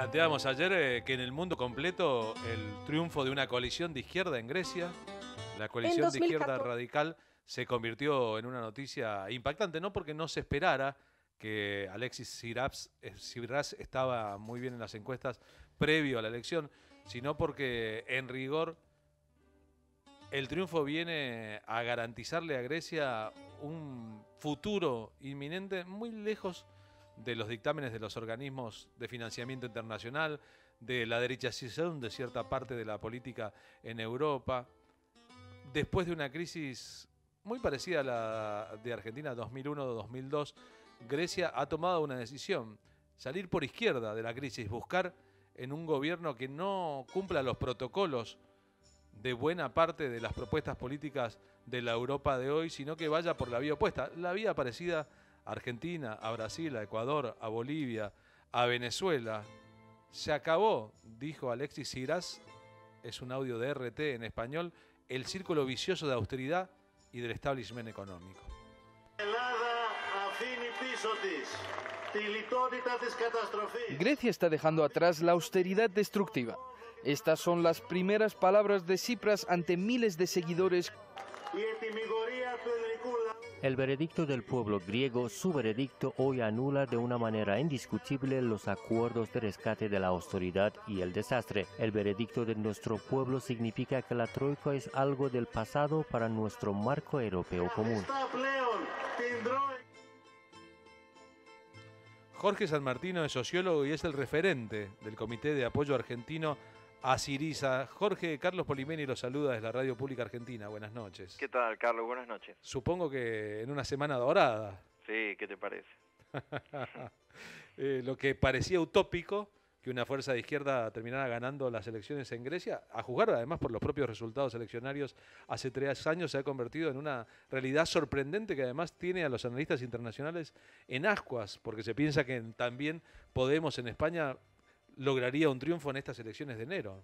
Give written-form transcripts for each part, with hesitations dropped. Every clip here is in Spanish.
Planteábamos ayer que en el mundo completo el triunfo de una coalición de izquierda en Grecia, la En coalición de izquierda 2014, radical, se convirtió en una noticia impactante, no porque no se esperara que Alexis Tsipras estaba muy bien en las encuestas previo a la elección, sino porque en rigor el triunfo viene a garantizarle a Grecia un futuro inminente muy lejos de los dictámenes de los organismos de financiamiento internacional, de la derechización de cierta parte de la política en Europa. Después de una crisis muy parecida a la de Argentina 2001-2002, Grecia ha tomado una decisión: salir por izquierda de la crisis, buscar en un gobierno que no cumpla los protocolos de buena parte de las propuestas políticas de la Europa de hoy, sino que vaya por la vía opuesta, la vía parecida a Argentina, a Brasil, a Ecuador, a Bolivia, a Venezuela. Se acabó, dijo Alexis Tsipras, es un audio de RT en español, el círculo vicioso de austeridad y del establishment económico. Grecia está dejando atrás la austeridad destructiva. Estas son las primeras palabras de Tsipras ante miles de seguidores. El veredicto del pueblo griego, su veredicto, hoy anula de una manera indiscutible los acuerdos de rescate de la austeridad y el desastre. El veredicto de nuestro pueblo significa que la troika es algo del pasado para nuestro marco europeo común. Jorge San Martino es sociólogo y es el referente del Comité de Apoyo Argentino a Syriza. Jorge, Carlos Polimeni lo saluda desde la Radio Pública Argentina. Buenas noches. ¿Qué tal, Carlos? Buenas noches. Supongo que en una semana dorada. Sí, ¿qué te parece? Lo que parecía utópico, que una fuerza de izquierda terminara ganando las elecciones en Grecia, a juzgar además por los propios resultados eleccionarios hace 3 años, se ha convertido en una realidad sorprendente que además tiene a los analistas internacionales en ascuas, porque se piensa que también Podemos en España lograría un triunfo en estas elecciones de enero.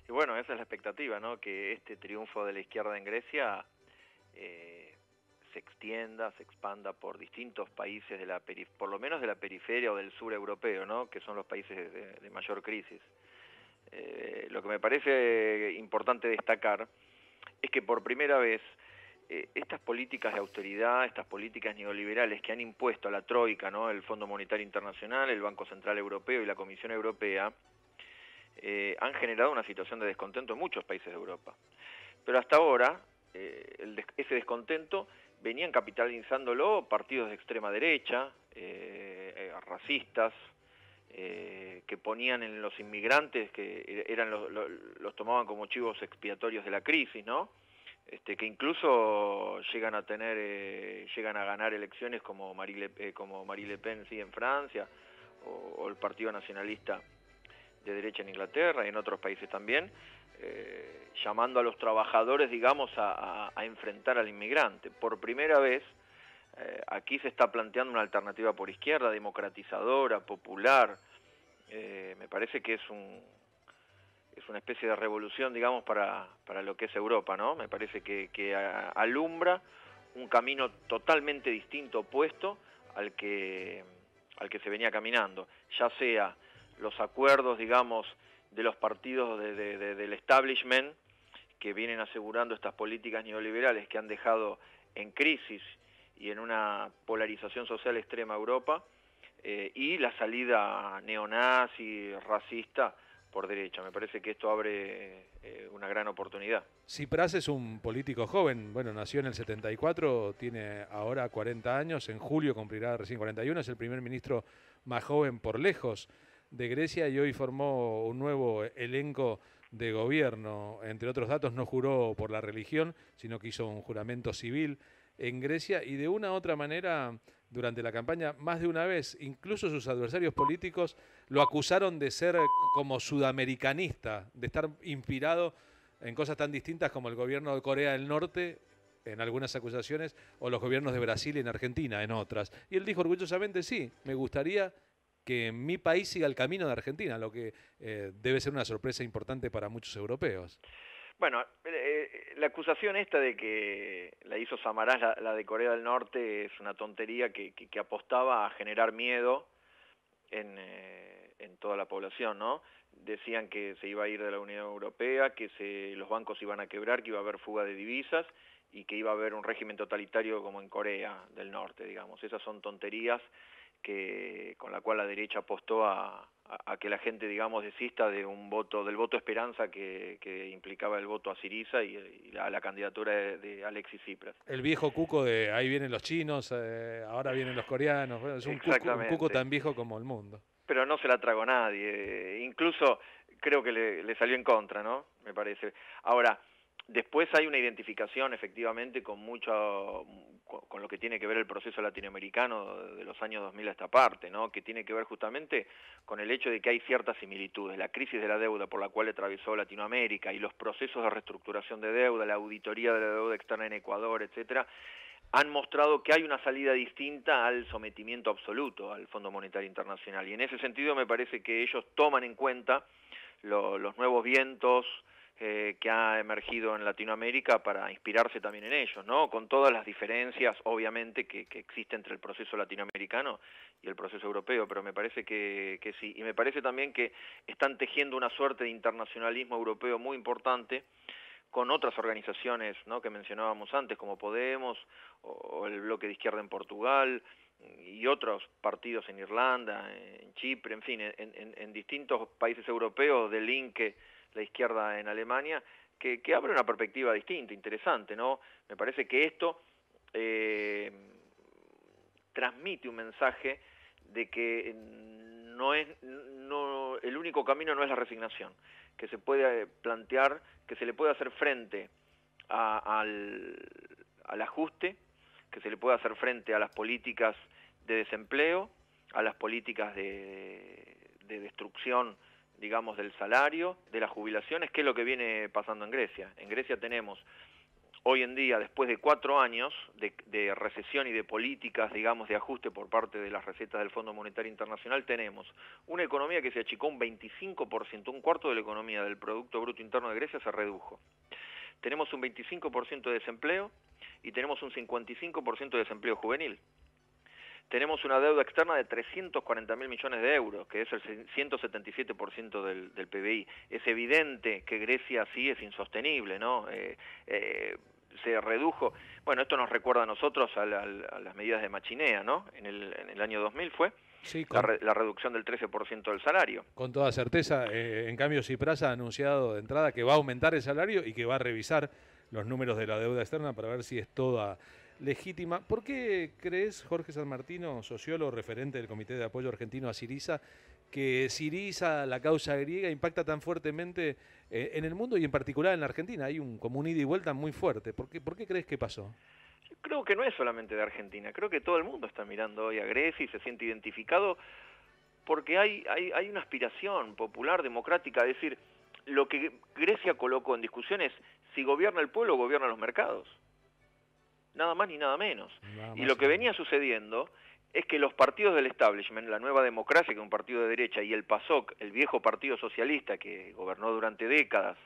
Y bueno, esa es la expectativa, ¿no? Que este triunfo de la izquierda en Grecia se extienda, se expanda por distintos países por lo menos de la periferia o del sur europeo, ¿no? Que son los países de mayor crisis. Lo que me parece importante destacar es que por primera vez estas políticas de austeridad, estas políticas neoliberales que han impuesto a la Troika, ¿no? El Fondo Monetario Internacional, el Banco Central Europeo y la Comisión Europea, han generado una situación de descontento en muchos países de Europa. Pero hasta ahora, ese descontento venían capitalizándolo partidos de extrema derecha, racistas, que ponían en los inmigrantes, que los tomaban como chivos expiatorios de la crisis, ¿no? Que incluso llegan a ganar elecciones como Marie Le Pen sí, en Francia, o el Partido Nacionalista de derecha en Inglaterra y en otros países también, llamando a los trabajadores, digamos, a enfrentar al inmigrante. Por primera vez, aquí se está planteando una alternativa por izquierda, democratizadora, popular. Me parece que es una especie de revolución, digamos, para lo que es Europa, ¿no? Me parece que alumbra un camino totalmente distinto, opuesto al que se venía caminando, ya sea los acuerdos, digamos, de los partidos del establishment que vienen asegurando estas políticas neoliberales que han dejado en crisis y en una polarización social extrema a Europa, y la salida neonazi, racista, por derecha. Me parece que esto abre una gran oportunidad. Tsipras es un político joven, bueno, nació en el 74, tiene ahora 40 años, en julio cumplirá recién 41, es el primer ministro más joven por lejos de Grecia y hoy formó un nuevo elenco de gobierno. Entre otros datos, no juró por la religión, sino que hizo un juramento civil en Grecia y de una u otra manera, durante la campaña, más de una vez, incluso sus adversarios políticos lo acusaron de ser como sudamericanista, de estar inspirado en cosas tan distintas como el gobierno de Corea del Norte, en algunas acusaciones, o los gobiernos de Brasil y en Argentina, en otras. Y él dijo orgullosamente, sí, me gustaría que mi país siga el camino de Argentina, lo que debe ser una sorpresa importante para muchos europeos. Bueno, la acusación esta de que la hizo Samaras, la de Corea del Norte, es una tontería que apostaba a generar miedo en en toda la población, ¿no? Decían que se iba a ir de la Unión Europea, que los bancos iban a quebrar, que iba a haber fuga de divisas y que iba a haber un régimen totalitario como en Corea del Norte, digamos. Esas son tonterías con la cual la derecha apostó a que la gente, digamos, desista de del voto esperanza que implicaba el voto a Syriza y la candidatura de Alexis Tsipras. El viejo cuco de ahí vienen los chinos, ahora vienen los coreanos. Bueno, es un cuco tan viejo como el mundo. Pero no se la tragó nadie, incluso creo que le salió en contra, ¿no? Me parece. Ahora, después hay una identificación efectivamente con lo que tiene que ver el proceso latinoamericano de los años 2000 a esta parte, ¿no? Que tiene que ver justamente con el hecho de que hay ciertas similitudes. La crisis de la deuda por la cual atravesó Latinoamérica y los procesos de reestructuración de deuda, la auditoría de la deuda externa en Ecuador, etcétera, han mostrado que hay una salida distinta al sometimiento absoluto al Fondo Monetario Internacional. Y en ese sentido me parece que ellos toman en cuenta los nuevos vientos que ha emergido en Latinoamérica para inspirarse también en ellos, ¿no? Con todas las diferencias, obviamente, que existen entre el proceso latinoamericano y el proceso europeo, pero me parece que sí. Y me parece también que están tejiendo una suerte de internacionalismo europeo muy importante con otras organizaciones, ¿no?, que mencionábamos antes, como Podemos o el Bloque de Izquierda en Portugal y otros partidos en Irlanda, en Chipre, en fin, en distintos países europeos del Linke, la izquierda en Alemania, que abre una perspectiva distinta, interesante, ¿no? Me parece que esto transmite un mensaje de que el único camino no es la resignación, que se puede plantear, que se le puede hacer frente al ajuste, que se le puede hacer frente a las políticas de desempleo, a las políticas de destrucción, digamos, del salario, de las jubilaciones, que es lo que viene pasando en Grecia. En Grecia tenemos hoy en día, después de 4 años de recesión y de políticas, digamos, de ajuste por parte de las recetas del Fondo Monetario Internacional, tenemos una economía que se achicó un 25%, un cuarto de la economía del Producto Bruto Interno de Grecia se redujo. Tenemos un 25% de desempleo y tenemos un 55% de desempleo juvenil. Tenemos una deuda externa de 340.000 millones de euros, que es el 177% del PBI. Es evidente que Grecia sí es insostenible, ¿no? Se redujo, bueno, esto nos recuerda a nosotros a las medidas de Machinea, ¿no? En el año 2000 fue sí, la reducción del 13% del salario. Con toda certeza, en cambio Tsipras ha anunciado de entrada que va a aumentar el salario y que va a revisar los números de la deuda externa para ver si es toda legítima. ¿Por qué crees, Jorge San Martino, sociólogo referente del Comité de Apoyo Argentino a Syriza, que Syriza, la causa griega, impacta tan fuertemente en el mundo y en particular en la Argentina? Hay como un ida y vuelta muy fuerte. ¿Por qué crees que pasó? Yo creo que no es solamente de Argentina, creo que todo el mundo está mirando hoy a Grecia y se siente identificado porque hay una aspiración popular, democrática, es decir, lo que Grecia colocó en discusión es si gobierna el pueblo o gobiernan los mercados. Nada más ni nada menos. Y lo que venía sucediendo es que los partidos del establishment, la Nueva Democracia, que es un partido de derecha, y el PASOK, el viejo partido socialista que gobernó durante décadas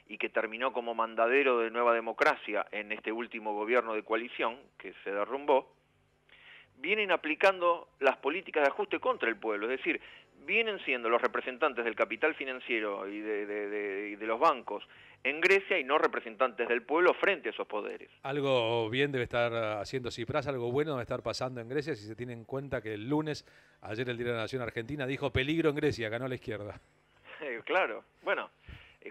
y que terminó como mandadero de Nueva Democracia en este último gobierno de coalición, que se derrumbó, vienen aplicando las políticas de ajuste contra el pueblo, es decir, vienen siendo los representantes del capital financiero y de los bancos en Grecia y no representantes del pueblo frente a esos poderes. Algo bien debe estar haciendo Tsipras, algo bueno debe estar pasando en Grecia si se tiene en cuenta que el lunes, ayer el Día de la Nación Argentina, dijo peligro en Grecia, ganó la izquierda. Claro, bueno,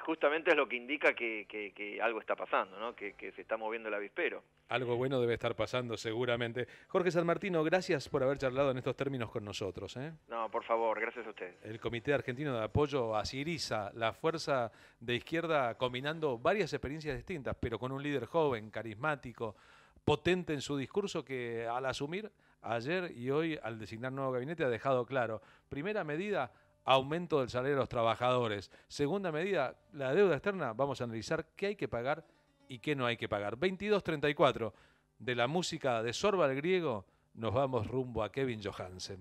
justamente es lo que indica que algo está pasando, ¿no? Que se está moviendo el avispero. Algo bueno debe estar pasando seguramente. Jorge San Martino, gracias por haber charlado en estos términos con nosotros. No, por favor, gracias a ustedes. El Comité Argentino de Apoyo a Syriza, la fuerza de izquierda combinando varias experiencias distintas, pero con un líder joven, carismático, potente en su discurso que al asumir ayer y hoy al designar nuevo gabinete ha dejado claro, primera medida, aumento del salario de los trabajadores. Segunda medida, la deuda externa, vamos a analizar qué hay que pagar y qué no hay que pagar. 22:34, de la música de Sorba el Griego, nos vamos rumbo a Kevin Johansen.